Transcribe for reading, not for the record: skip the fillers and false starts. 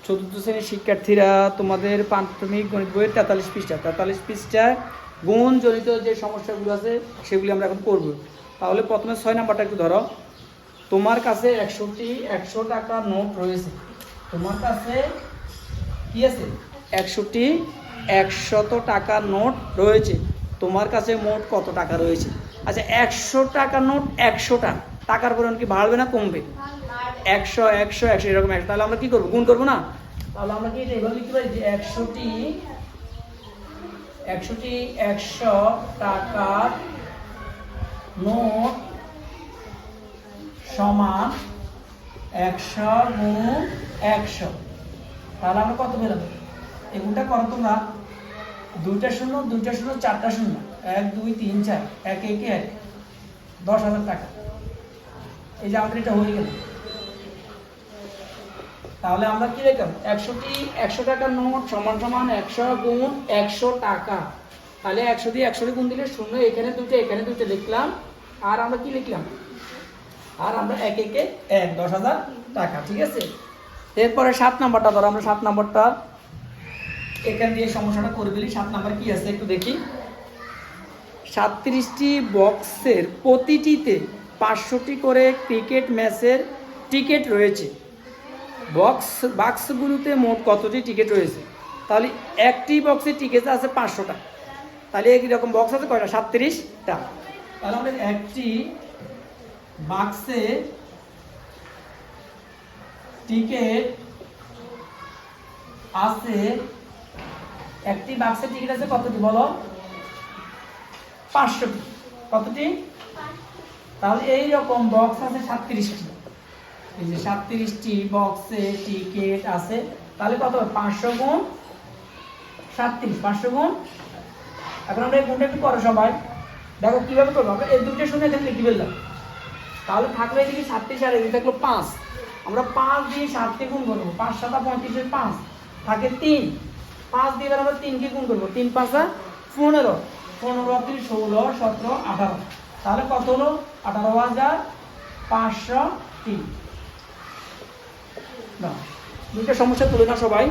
চতুর্থ শ্রেণীর শিক্ষার্থীরা তোমাদের প্রাথমিক গণিত বইয়ের 43 পৃষ্ঠায় গুণ জনিত যে সমস্যাগুলো আছে সেগুলি আমরা এখন করব। তাহলে প্রথমে 6 নাম্বারটা একটু ধরো। তোমার কাছে 100 টাকা নোট রয়েছে। তোমার কাছে কি আছে? 100 টাকা নোট রয়েছে। তোমার কাছে মোট কত টাকা রয়েছে? আচ্ছা, 100 টাকা নোট 100টা টাকার পরিমাণ কি বাড়বে না কমবে? 100 এরকম 100। তাহলে আমরা কি করবো? গুণ করবো না? তাহলে আমরা কি এটা এভাবে লিখতে পারি যে 100 টাকার নোট সমান 100 গুণ 100। তাহলে আমরা কত পেলাম? এগুলোটা করো তোমরা। 2টা শূন্য 4টা শূন্য, 1 2 3 4, 1 1 1, 10,000 টাকা। এই যে আমাদের এটা হয়ে গেল। তাহলে আমরা কি লিখলাম? 100 টাকার নোট সমান 100 গুণ 100 টাকা। তাহলে 100 দিয়ে 100 গুণ দিলে শূন্য, এখানে 2টা লিখলাম। আর আমরা কি লিখলাম? আর আমরা 1 1 1, 10,000 টাকা। ঠিক আছে। এরপরে 7 নাম্বারটা ধরো। আমরা 7 নাম্বারটা এখান দিয়ে সমস্যাটা করে ফেলি। 7 নাম্বার কি আছে একটু দেখি। 37টি বক্সের প্রতিটিতে 500টি করে ক্রিকেট ম্যাচের টিকিট রয়েছে। বাক্সগুলোতে মোট কতটি টিকিট রয়েছে? তাহলে একটি বক্সের টিকিট আছে 500টা। তাহলে একই রকম বক্স আছে কয়টা? 37টা। তাহলে আমাদের একটি বাক্সে টিকিট আছে, একটি বাক্সে টিকিট আছে কতটি বলো? 500টি। কতটি? তাহলে এই রকম বক্স আছে 37টি। এই যে 37টি বক্সে টিকিট আছে। তাহলে কত হবে? 500 গুণ 37, 500 গুণ। এখন আমরা এই গুণটা একটু করো সবাই। দেখো কিভাবে করবো। আমরা এই দুটো শুনে এখানে লিখে ফেললাম। তাহলে থাকবে এদিকে 37 আর এদিকে থাকলো 5। আমরা 5 দিয়ে 7কে গুণ করবো। 5 7 35, 5 থাকে 3। 5 দিয়ে আমরা 3কে গুণ করবো। 3 5 15, 15 3 16 17 18। তাহলে কত হলো? 18,503। না, দুইটা সমস্যা তুলে না সবাই।